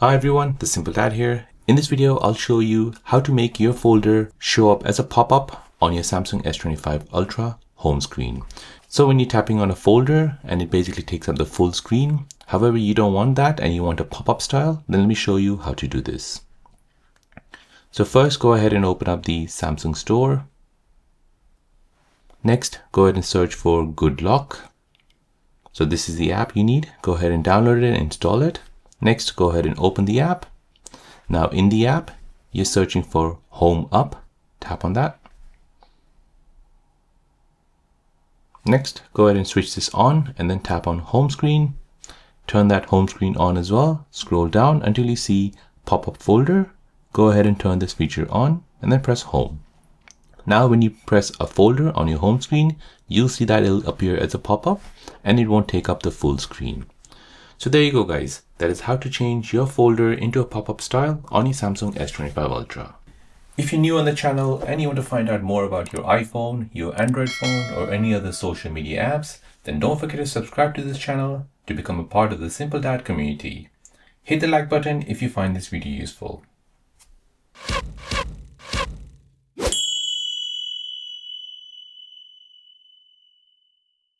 Hi everyone, the Simple Dad here. In this video, I'll show you how to make your folder show up as a pop-up on your Samsung S25 Ultra home screen. So when you're tapping on a folder and it basically takes up the full screen, however you don't want that and you want a pop-up style, then let me show you how to do this. So first go ahead and open up the Samsung store. Next, go ahead and search for Good Lock. So this is the app you need. Go ahead and download it and install it. Next, go ahead and open the app. Now in the app, you're searching for Home Up. Tap on that. Next, go ahead and switch this on and then tap on Home Screen. Turn that home screen on as well. Scroll down until you see Pop-up folder. Go ahead and turn this feature on and then press Home. Now when you press a folder on your home screen, you'll see that it'll appear as a pop-up and it won't take up the full screen. So there you go guys, that is how to change your folder into a pop-up style on your Samsung S25 Ultra. If you're new on the channel and you want to find out more about your iPhone, your Android phone or any other social media apps, then don't forget to subscribe to this channel to become a part of the Simple Dad community. Hit the like button if you find this video useful.